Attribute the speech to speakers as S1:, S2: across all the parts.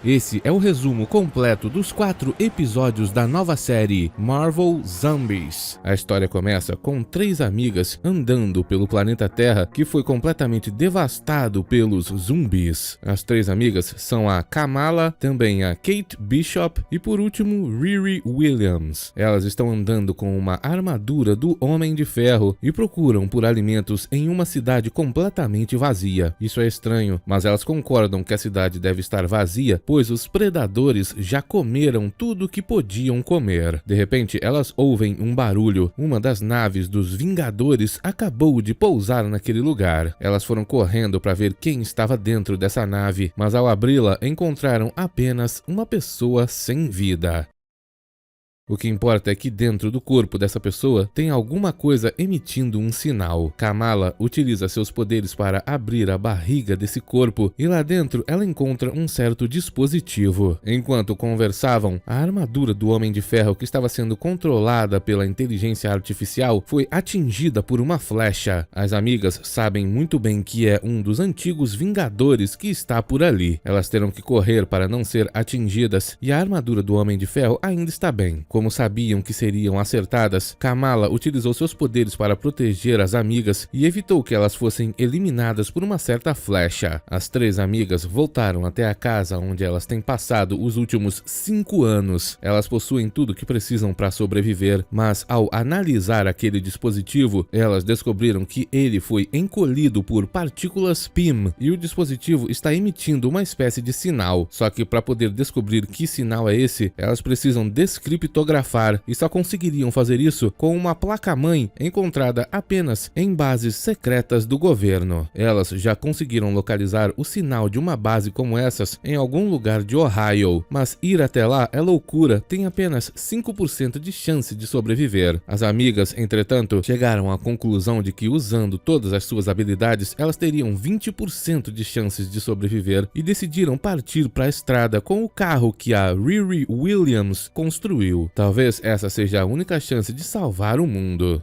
S1: Esse é o resumo completo dos 4 episódios da nova série Marvel Zombies. A história começa com 3 amigas andando pelo planeta Terra que foi completamente devastado pelos zumbis. As 3 amigas são a Kamala, também a Kate Bishop e por último Riri Williams. Elas estão andando com uma armadura do Homem de Ferro e procuram por alimentos em uma cidade completamente vazia. Isso é estranho, mas elas concordam que a cidade deve estar vazia, pois os predadores já comeram tudo que podiam comer. De repente, elas ouvem um barulho. Uma das naves dos Vingadores acabou de pousar naquele lugar. Elas foram correndo para ver quem estava dentro dessa nave, mas ao abri-la, encontraram apenas uma pessoa sem vida. O que importa é que dentro do corpo dessa pessoa tem alguma coisa emitindo um sinal. Kamala utiliza seus poderes para abrir a barriga desse corpo e lá dentro ela encontra um certo dispositivo. Enquanto conversavam, a armadura do Homem de Ferro que estava sendo controlada pela inteligência artificial foi atingida por uma flecha. As amigas sabem muito bem que é um dos antigos Vingadores que está por ali. Elas terão que correr para não ser atingidas e a armadura do Homem de Ferro ainda está bem. Como sabiam que seriam acertadas, Kamala utilizou seus poderes para proteger as amigas e evitou que elas fossem eliminadas por uma certa flecha. As 3 amigas voltaram até a casa onde elas têm passado os últimos 5 anos. Elas possuem tudo que precisam para sobreviver, mas ao analisar aquele dispositivo, elas descobriram que ele foi encolhido por partículas PIM e o dispositivo está emitindo uma espécie de sinal. Só que para poder descobrir que sinal é esse, elas precisam descriptografar e só conseguiriam fazer isso com uma placa-mãe encontrada apenas em bases secretas do governo. Elas já conseguiram localizar o sinal de uma base como essas em algum lugar de Ohio, mas ir até lá é loucura, tem apenas 5% de chance de sobreviver. As amigas, entretanto, chegaram à conclusão de que usando todas as suas habilidades, elas teriam 20% de chances de sobreviver e decidiram partir para a estrada com o carro que a Riri Williams construiu. Talvez essa seja a única chance de salvar o mundo.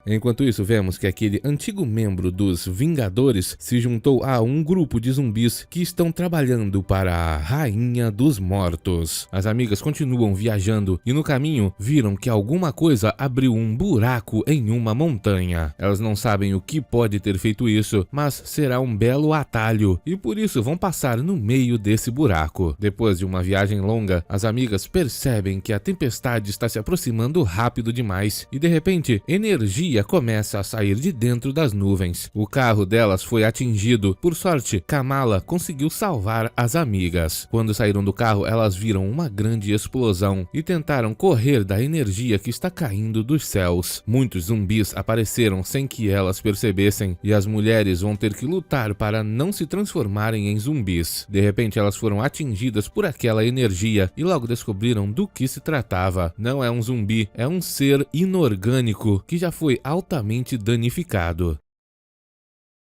S1: Enquanto isso, vemos que aquele antigo membro dos Vingadores se juntou a um grupo de zumbis que estão trabalhando para a Rainha dos Mortos. As amigas continuam viajando e no caminho viram que alguma coisa abriu um buraco em uma montanha. Elas não sabem o que pode ter feito isso, mas será um belo atalho e por isso vão passar no meio desse buraco. Depois de uma viagem longa, as amigas percebem que a tempestade está se aproximando rápido demais e de repente, energia começa a sair de dentro das nuvens. O carro delas foi atingido. Por sorte, Kamala conseguiu salvar as amigas. Quando saíram do carro, elas viram uma grande explosão e tentaram correr da energia que está caindo dos céus. Muitos zumbis apareceram sem que elas percebessem e as mulheres vão ter que lutar para não se transformarem em zumbis. De repente, elas foram atingidas por aquela energia e logo descobriram do que se tratava. Não é um zumbi, é um ser inorgânico que já foi altamente danificado.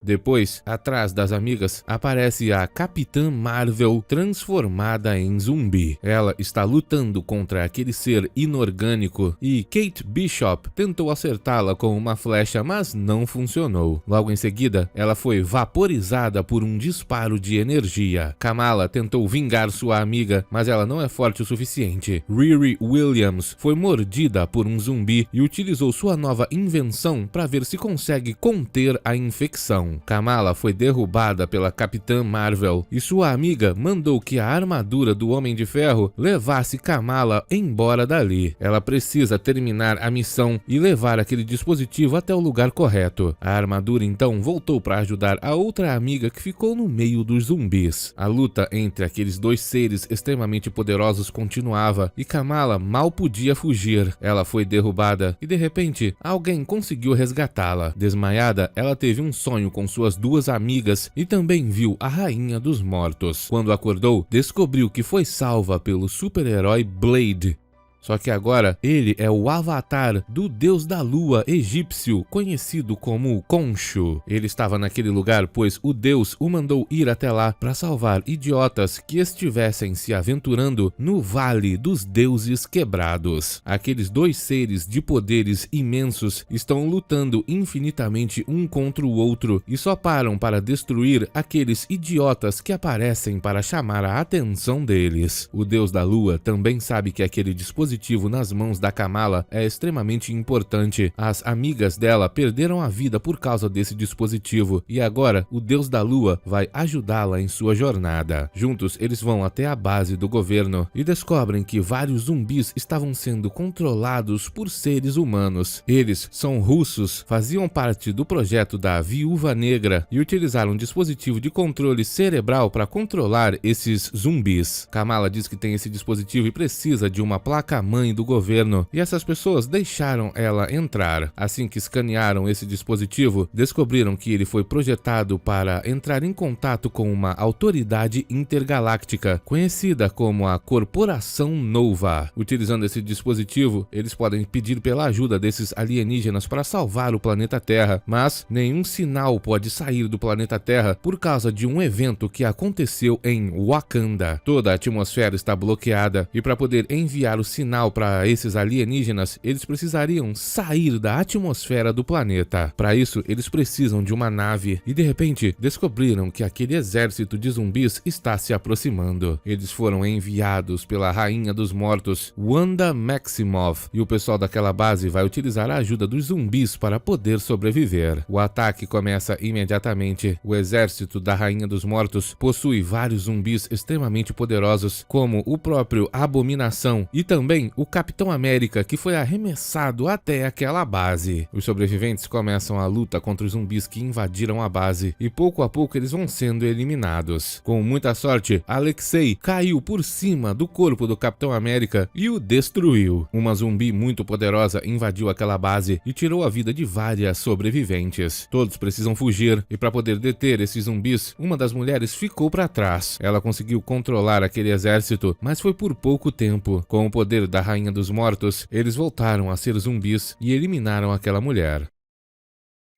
S1: Depois, atrás das amigas, aparece a Capitã Marvel transformada em zumbi. Ela está lutando contra aquele ser inorgânico e Kate Bishop tentou acertá-la com uma flecha, mas não funcionou. Logo em seguida, ela foi vaporizada por um disparo de energia. Kamala tentou vingar sua amiga, mas ela não é forte o suficiente. Riri Williams foi mordida por um zumbi e utilizou sua nova invenção para ver se consegue conter a infecção. Kamala foi derrubada pela Capitã Marvel e sua amiga mandou que a armadura do Homem de Ferro levasse Kamala embora dali. Ela precisa terminar a missão e levar aquele dispositivo até o lugar correto. A armadura então voltou para ajudar a outra amiga que ficou no meio dos zumbis. A luta entre aqueles 2 seres extremamente poderosos continuava e Kamala mal podia fugir. Ela foi derrubada e de repente alguém conseguiu resgatá-la. Desmaiada, ela teve um sonho com suas 2 amigas e também viu a Rainha dos Mortos. Quando acordou, descobriu que foi salva pelo super-herói Blade. Só que agora ele é o avatar do deus da lua egípcio, conhecido como Khonshu. Ele estava naquele lugar pois o deus o mandou ir até lá para salvar idiotas que estivessem se aventurando no Vale dos Deuses Quebrados. Aqueles dois seres de poderes imensos estão lutando infinitamente um contra o outro e só param para destruir aqueles idiotas que aparecem para chamar a atenção deles. O deus da lua também sabe que aquele dispositivo nas mãos da Kamala é extremamente importante. As amigas dela perderam a vida por causa desse dispositivo e agora o deus da lua vai ajudá-la em sua jornada. Juntos eles vão até a base do governo e descobrem que vários zumbis estavam sendo controlados por seres humanos. Eles são russos, faziam parte do projeto da Viúva Negra e utilizaram um dispositivo de controle cerebral para controlar esses zumbis. Kamala diz que tem esse dispositivo e precisa de uma placa-mãe do governo, e essas pessoas deixaram ela entrar. Assim que escanearam esse dispositivo, descobriram que ele foi projetado para entrar em contato com uma autoridade intergaláctica, conhecida como a Corporação Nova. Utilizando esse dispositivo, eles podem pedir pela ajuda desses alienígenas para salvar o planeta Terra, mas nenhum sinal pode sair do planeta Terra por causa de um evento que aconteceu em Wakanda. Toda a atmosfera está bloqueada e para poder enviar o sinal para esses alienígenas, eles precisariam sair da atmosfera do planeta. Para isso, eles precisam de uma nave e de repente descobriram que aquele exército de zumbis está se aproximando. Eles foram enviados pela Rainha dos Mortos, Wanda Maximoff, e o pessoal daquela base vai utilizar a ajuda dos zumbis para poder sobreviver. O ataque começa imediatamente. O exército da Rainha dos Mortos possui vários zumbis extremamente poderosos, como o próprio Abominação e também o Capitão América, que foi arremessado até aquela base. Os sobreviventes começam a luta contra os zumbis que invadiram a base e pouco a pouco eles vão sendo eliminados. Com muita sorte, Alexei caiu por cima do corpo do Capitão América e o destruiu. Uma zumbi muito poderosa invadiu aquela base e tirou a vida de várias sobreviventes. Todos precisam fugir e para poder deter esses zumbis, uma das mulheres ficou para trás. Ela conseguiu controlar aquele exército, mas foi por pouco tempo. Com o poder da Rainha dos Mortos, eles voltaram a ser zumbis e eliminaram aquela mulher.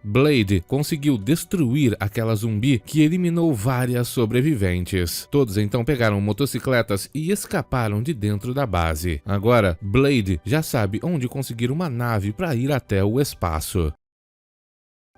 S1: Blade conseguiu destruir aquela zumbi que eliminou várias sobreviventes. Todos então pegaram motocicletas e escaparam de dentro da base. Agora, Blade já sabe onde conseguir uma nave para ir até o espaço.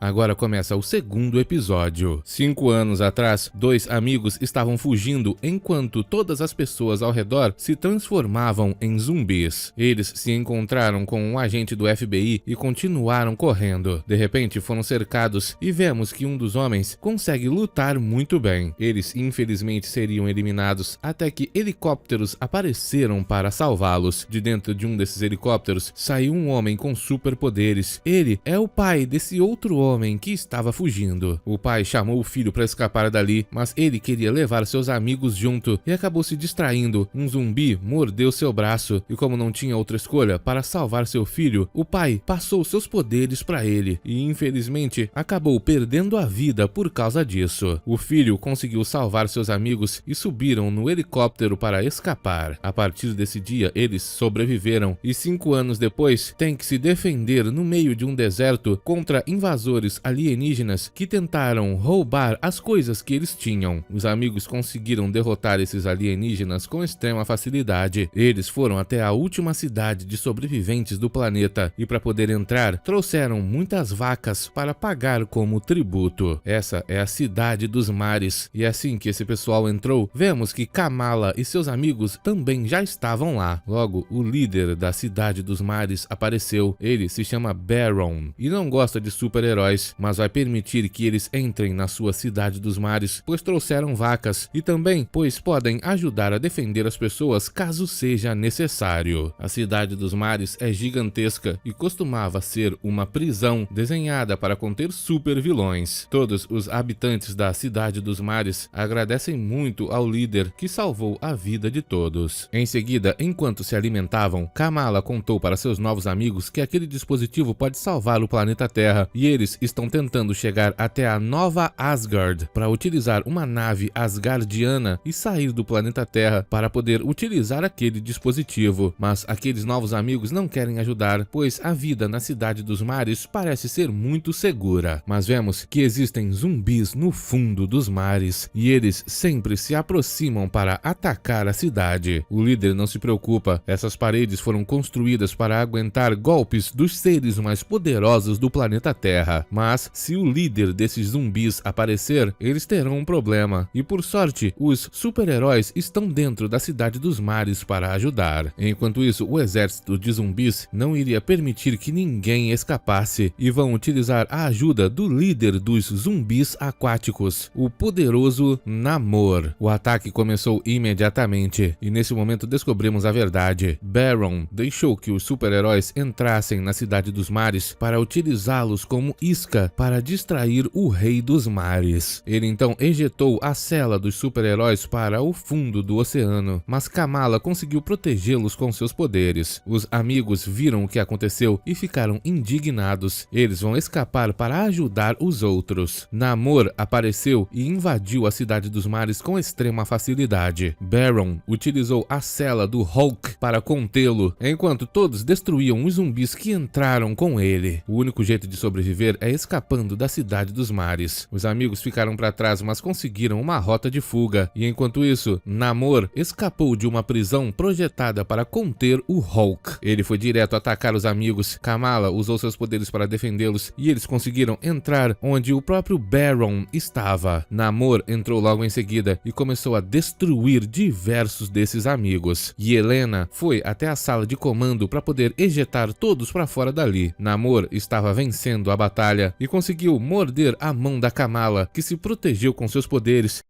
S1: Agora começa o segundo episódio. 5 anos atrás, dois amigos estavam fugindo enquanto todas as pessoas ao redor se transformavam em zumbis. Eles se encontraram com um agente do FBI e continuaram correndo. De repente foram cercados e vemos que um dos homens consegue lutar muito bem. Eles infelizmente seriam eliminados até que helicópteros apareceram para salvá-los. De dentro de um desses helicópteros saiu um homem com superpoderes. Ele é o pai desse outro homem que estava fugindo. O pai chamou o filho para escapar dali, mas ele queria levar seus amigos junto e acabou se distraindo. Um zumbi mordeu seu braço e, como não tinha outra escolha para salvar seu filho, o pai passou seus poderes para ele e infelizmente acabou perdendo a vida por causa disso. O filho conseguiu salvar seus amigos e subiram no helicóptero para escapar. A partir desse dia eles sobreviveram e 5 anos depois têm que se defender no meio de um deserto contra invasores alienígenas que tentaram roubar as coisas que eles tinham. Os amigos conseguiram derrotar esses alienígenas com extrema facilidade. Eles foram até a última cidade de sobreviventes do planeta e para poder entrar, trouxeram muitas vacas para pagar como tributo. Essa é a Cidade dos Mares e assim que esse pessoal entrou, vemos que Kamala e seus amigos também já estavam lá. Logo, o líder da Cidade dos Mares apareceu. Ele se chama Baron e não gosta de super-heróis, mas vai permitir que eles entrem na sua Cidade dos Mares, pois trouxeram vacas e também pois podem ajudar a defender as pessoas caso seja necessário. A Cidade dos Mares é gigantesca e costumava ser uma prisão desenhada para conter super vilões. Todos os habitantes da Cidade dos Mares agradecem muito ao líder que salvou a vida de todos. Em seguida, enquanto se alimentavam, Kamala contou para seus novos amigos que aquele dispositivo pode salvar o planeta Terra e eles estão tentando chegar até a Nova Asgard para utilizar uma nave asgardiana e sair do planeta Terra para poder utilizar aquele dispositivo. Mas aqueles novos amigos não querem ajudar, pois a vida na Cidade dos Mares parece ser muito segura. Mas vemos que existem zumbis no fundo dos mares e eles sempre se aproximam para atacar a cidade. O líder não se preocupa, essas paredes foram construídas para aguentar golpes dos seres mais poderosos do planeta Terra. Mas se o líder desses zumbis aparecer, eles terão um problema. E por sorte, os super-heróis estão dentro da Cidade dos Mares para ajudar. Enquanto isso, o exército de zumbis não iria permitir que ninguém escapasse e vão utilizar a ajuda do líder dos zumbis aquáticos, o poderoso Namor. O ataque começou imediatamente e nesse momento descobrimos a verdade. Baron deixou que os super-heróis entrassem na Cidade dos Mares para utilizá-los como isca para distrair o Rei dos Mares. Ele então ejetou a cela dos super-heróis para o fundo do oceano, mas Kamala conseguiu protegê-los com seus poderes. Os amigos viram o que aconteceu e ficaram indignados. Eles vão escapar para ajudar os outros. Namor apareceu e invadiu a Cidade dos Mares com extrema facilidade. Baron utilizou a cela do Hulk para contê-lo, enquanto todos destruíam os zumbis que entraram com ele. O único jeito de sobreviver é escapando da Cidade dos Mares. Os amigos ficaram para trás, mas conseguiram uma rota de fuga, e enquanto isso, Namor escapou de uma prisão projetada para conter o Hulk. Ele foi direto atacar os amigos. Kamala usou seus poderes para defendê-los e eles conseguiram entrar onde o próprio Baron estava. Namor entrou logo em seguida e começou a destruir diversos desses amigos. E Helena foi até a sala de comando para poder ejetar todos para fora dali. Namor estava vencendo a batalha e conseguiu morder a mão da Kamala, que se protegeu com seus poderes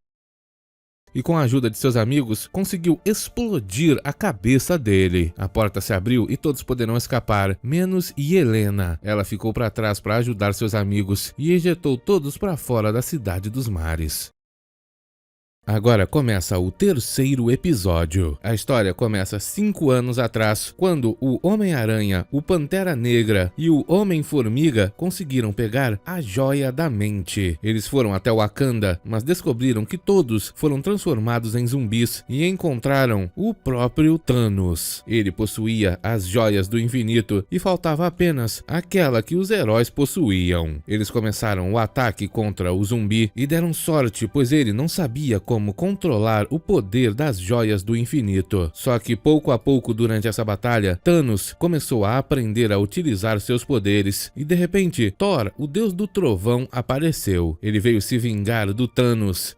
S1: e com a ajuda de seus amigos, conseguiu explodir a cabeça dele. A porta se abriu e todos poderão escapar, menos Helena. Ela ficou para trás para ajudar seus amigos e ejetou todos para fora da Cidade dos Mares. Agora começa o terceiro episódio. A história começa 5 anos atrás, quando o Homem-Aranha, o Pantera Negra e o Homem-Formiga conseguiram pegar a Joia da Mente. Eles foram até Wakanda, mas descobriram que todos foram transformados em zumbis e encontraram o próprio Thanos. Ele possuía as Joias do Infinito e faltava apenas aquela que os heróis possuíam. Eles começaram o ataque contra o zumbi e deram sorte, pois ele não sabia como controlar o poder das Joias do Infinito. Só que pouco a pouco durante essa batalha, Thanos começou a aprender a utilizar seus poderes e de repente Thor, o deus do trovão, apareceu. Ele veio se vingar do Thanos,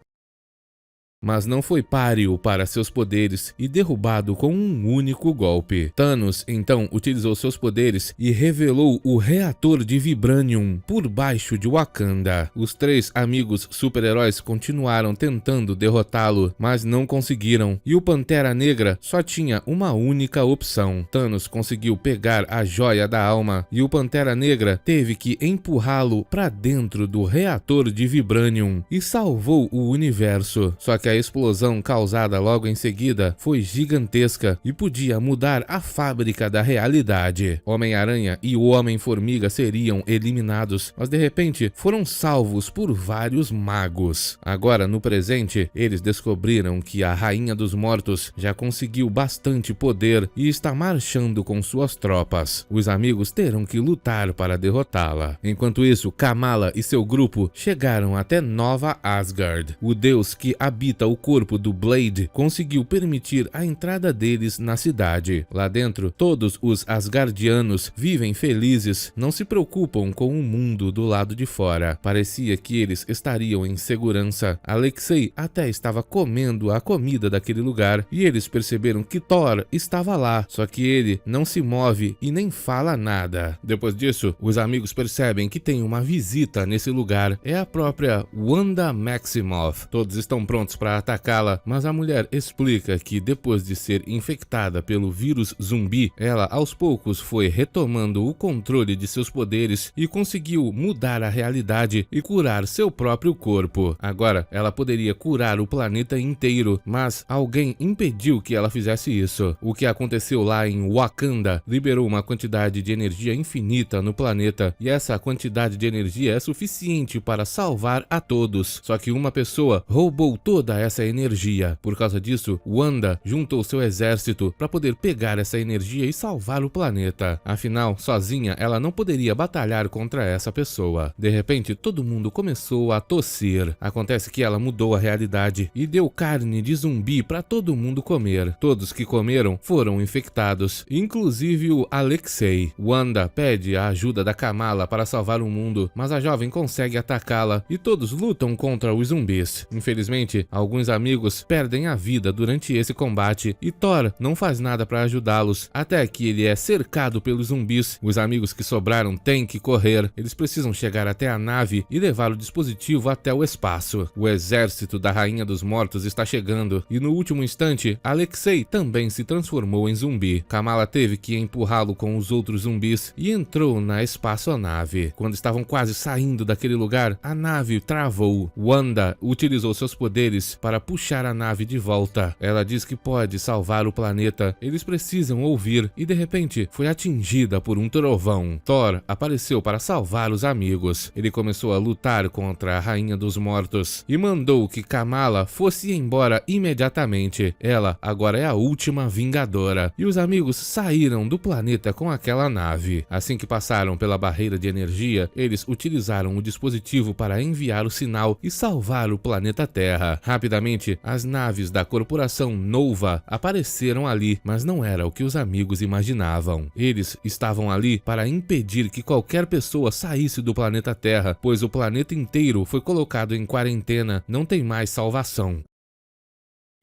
S1: mas não foi páreo para seus poderes e derrubado com um único golpe. Thanos então utilizou seus poderes e revelou o reator de Vibranium por baixo de Wakanda. Os 3 amigos super-heróis continuaram tentando derrotá-lo, mas não conseguiram, e o Pantera Negra só tinha uma única opção. Thanos conseguiu pegar a Joia da Alma e o Pantera Negra teve que empurrá-lo para dentro do reator de Vibranium e salvou o universo. Só que a explosão causada logo em seguida foi gigantesca e podia mudar a fábrica da realidade. Homem-Aranha e o Homem-Formiga seriam eliminados, mas de repente foram salvos por vários magos. Agora, no presente, eles descobriram que a Rainha dos Mortos já conseguiu bastante poder e está marchando com suas tropas. Os amigos terão que lutar para derrotá-la. Enquanto isso, Kamala e seu grupo chegaram até Nova Asgard. O deus que habita o corpo do Blade conseguiu permitir a entrada deles na cidade. Lá dentro, todos os Asgardianos vivem felizes, não se preocupam com o mundo do lado de fora. Parecia que eles estariam em segurança. Alexei até estava comendo a comida daquele lugar e eles perceberam que Thor estava lá, só que ele não se move e nem fala nada. Depois disso, os amigos percebem que tem uma visita nesse lugar. É a própria Wanda Maximoff. Todos estão prontos para para atacá-la, mas a mulher explica que depois de ser infectada pelo vírus zumbi, ela aos poucos foi retomando o controle de seus poderes e conseguiu mudar a realidade e curar seu próprio corpo. Agora, ela poderia curar o planeta inteiro, mas alguém impediu que ela fizesse isso. O que aconteceu lá em Wakanda liberou uma quantidade de energia infinita no planeta, e essa quantidade de energia é suficiente para salvar a todos. Só que uma pessoa roubou toda essa energia. Por causa disso, Wanda juntou seu exército para poder pegar essa energia e salvar o planeta. Afinal, sozinha ela não poderia batalhar contra essa pessoa. De repente, todo mundo começou a tossir. Acontece que ela mudou a realidade e deu carne de zumbi para todo mundo comer. Todos que comeram foram infectados, inclusive o Alexei. Wanda pede a ajuda da Kamala para salvar o mundo, mas a jovem consegue atacá-la e todos lutam contra os zumbis. Infelizmente, alguns amigos perdem a vida durante esse combate e Thor não faz nada para ajudá-los, até que ele é cercado pelos zumbis. Os amigos que sobraram têm que correr. Eles precisam chegar até a nave e levar o dispositivo até o espaço. O exército da Rainha dos Mortos está chegando e no último instante, Alexei também se transformou em zumbi. Kamala teve que empurrá-lo com os outros zumbis e entrou na espaçonave. Quando estavam quase saindo daquele lugar, a nave travou. Wanda utilizou seus poderes para puxar a nave de volta. Ela diz que pode salvar o planeta. Eles precisam ouvir e de repente foi atingida por um trovão. Thor apareceu para salvar os amigos. Ele começou a lutar contra a Rainha dos Mortos e mandou que Kamala fosse embora imediatamente. Ela agora é a última Vingadora. E os amigos saíram do planeta com aquela nave. Assim que passaram pela barreira de energia, eles utilizaram o dispositivo para enviar o sinal e salvar o planeta Terra. Rapidamente, as naves da corporação Nova apareceram ali, mas não era o que os amigos imaginavam. Eles estavam ali para impedir que qualquer pessoa saísse do planeta Terra, pois o planeta inteiro foi colocado em quarentena, não tem mais salvação.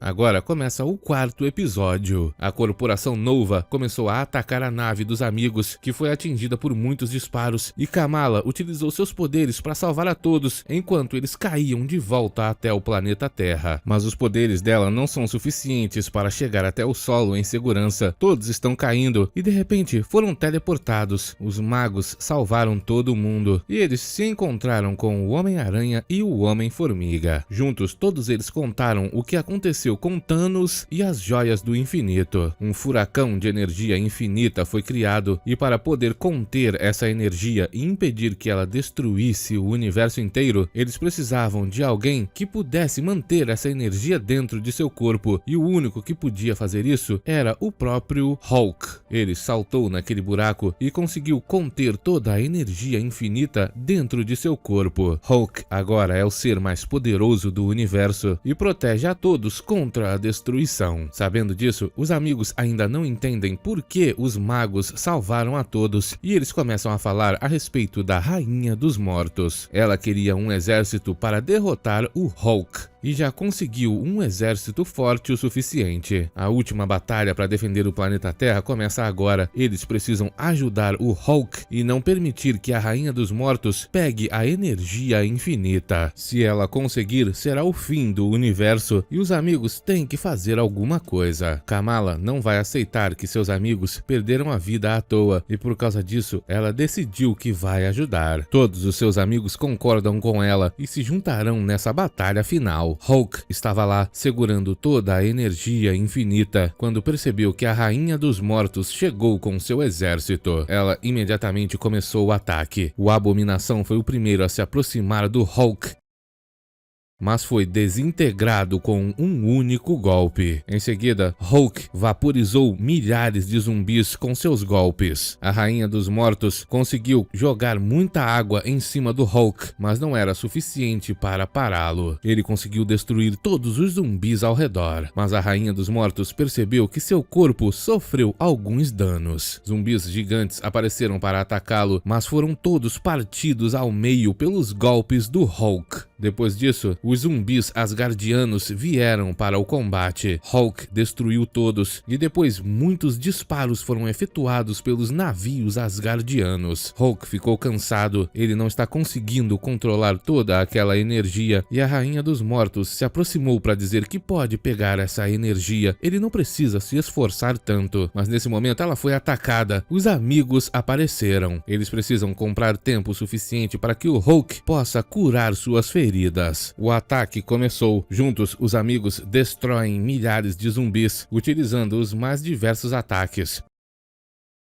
S1: Agora começa o quarto episódio. A corporação Nova começou a atacar a nave dos amigos, que foi atingida por muitos disparos, e Kamala utilizou seus poderes para salvar a todos, enquanto eles caíam de volta até o planeta Terra. Mas os poderes dela não são suficientes para chegar até o solo em segurança. Todos estão caindo e de repente foram teleportados. Os magos salvaram todo mundo e eles se encontraram com o Homem-Aranha e o Homem-Formiga. Juntos, todos eles contaram o que aconteceu com Thanos e as Joias do Infinito. Um furacão de energia infinita foi criado e para poder conter essa energia e impedir que ela destruísse o universo inteiro, eles precisavam de alguém que pudesse manter essa energia dentro de seu corpo, e o único que podia fazer isso era o próprio Hulk. Ele saltou naquele buraco e conseguiu conter toda a energia infinita dentro de seu corpo. Hulk agora é o ser mais poderoso do universo e protege a todos contra a destruição. Sabendo disso, os amigos ainda não entendem por que os magos salvaram a todos e eles começam a falar a respeito da Rainha dos Mortos. Ela queria um exército para derrotar o Hulk e já conseguiu um exército forte o suficiente. A última batalha para defender o planeta Terra começa agora. Eles precisam ajudar o Hulk e não permitir que a Rainha dos Mortos pegue a energia infinita. Se ela conseguir, será o fim do universo e os amigos têm que fazer alguma coisa. Kamala não vai aceitar que seus amigos perderam a vida à toa e por causa disso, ela decidiu que vai ajudar. Todos os seus amigos concordam com ela e se juntarão nessa batalha final. Hulk estava lá, segurando toda a energia infinita, quando percebeu que a Rainha dos Mortos chegou com seu exército. Ela imediatamente começou o ataque. O Abominação foi o primeiro a se aproximar do Hulk, mas foi desintegrado com um único golpe. Em seguida, Hulk vaporizou milhares de zumbis com seus golpes. A Rainha dos Mortos conseguiu jogar muita água em cima do Hulk, mas não era suficiente para pará-lo. Ele conseguiu destruir todos os zumbis ao redor, mas a Rainha dos Mortos percebeu que seu corpo sofreu alguns danos. Zumbis gigantes apareceram para atacá-lo, mas foram todos partidos ao meio pelos golpes do Hulk. Depois disso, os zumbis asgardianos vieram para o combate. Hulk destruiu todos e depois muitos disparos foram efetuados pelos navios asgardianos. Hulk ficou cansado, ele não está conseguindo controlar toda aquela energia e a Rainha dos Mortos se aproximou para dizer que pode pegar essa energia, ele não precisa se esforçar tanto, mas nesse momento ela foi atacada. Os amigos apareceram, eles precisam comprar tempo suficiente para que o Hulk possa curar suas feridas. O ataque começou, juntos os amigos destroem milhares de zumbis, utilizando os mais diversos ataques.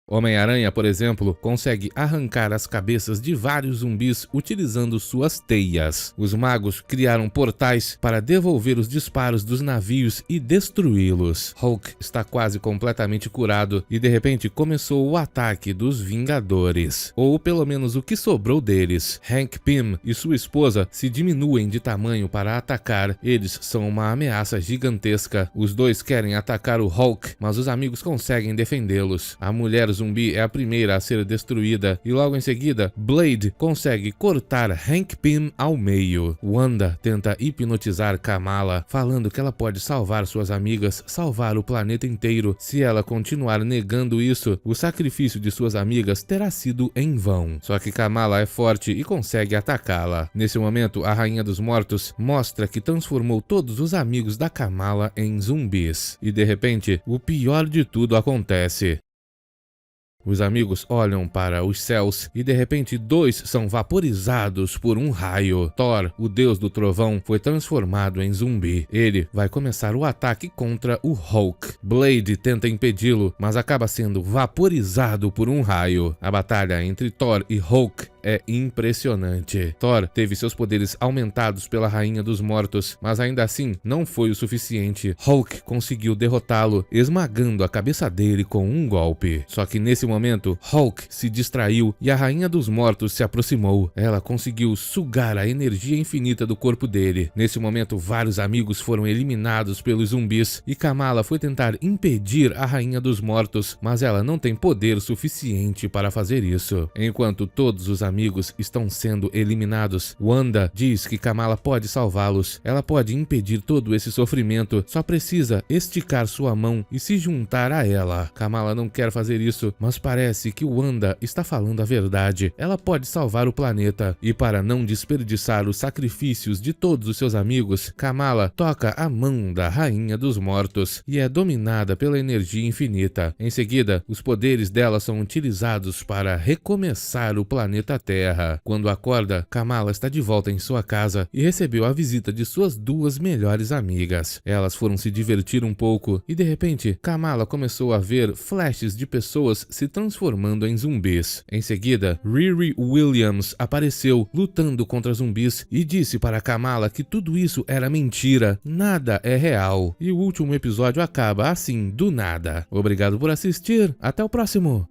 S1: Homem-Aranha, por exemplo, consegue arrancar as cabeças de vários zumbis utilizando suas teias. Os magos criaram portais para devolver os disparos dos navios e destruí-los. Hulk está quase completamente curado e de repente começou o ataque dos Vingadores, ou pelo menos o que sobrou deles. Hank Pym e sua esposa se diminuem de tamanho para atacar. Eles são uma ameaça gigantesca. Os dois querem atacar o Hulk, mas os amigos conseguem defendê-los. A mulher zumbi é a primeira a ser destruída e logo em seguida, Blade consegue cortar Hank Pym ao meio. Wanda tenta hipnotizar Kamala, falando que ela pode salvar suas amigas, salvar o planeta inteiro. Se ela continuar negando isso, o sacrifício de suas amigas terá sido em vão. Só que Kamala é forte e consegue atacá-la. Nesse momento, a Rainha dos Mortos mostra que transformou todos os amigos da Kamala em zumbis. E de repente, o pior de tudo acontece. Os amigos olham para os céus e de repente dois são vaporizados por um raio. Thor, o deus do trovão, foi transformado em zumbi. Ele vai começar o ataque contra o Hulk. Blade tenta impedi-lo, mas acaba sendo vaporizado por um raio. A batalha entre Thor e Hulk é impressionante. Thor teve seus poderes aumentados pela Rainha dos Mortos, mas ainda assim não foi o suficiente. Hulk conseguiu derrotá-lo, esmagando a cabeça dele com um golpe. Só que nesse momento, Hulk se distraiu e a Rainha dos Mortos se aproximou. Ela conseguiu sugar a energia infinita do corpo dele. Nesse momento, vários amigos foram eliminados pelos zumbis e Kamala foi tentar impedir a Rainha dos Mortos, mas ela não tem poder suficiente para fazer isso. Enquanto todos os amigos estão sendo eliminados, Wanda diz que Kamala pode salvá-los. Ela pode impedir todo esse sofrimento, só precisa esticar sua mão e se juntar a ela. Kamala não quer fazer isso, mas parece que Wanda está falando a verdade. Ela pode salvar o planeta e para não desperdiçar os sacrifícios de todos os seus amigos, Kamala toca a mão da Rainha dos Mortos e é dominada pela energia infinita. Em seguida, os poderes dela são utilizados para recomeçar o planeta Terra. Quando acorda, Kamala está de volta em sua casa e recebeu a visita de suas duas melhores amigas. Elas foram se divertir um pouco e de repente, Kamala começou a ver flashes de pessoas se transformando em zumbis. Em seguida, Riri Williams apareceu lutando contra zumbis e disse para Kamala que tudo isso era mentira, nada é real. E o último episódio acaba assim, do nada. Obrigado por assistir, até o próximo!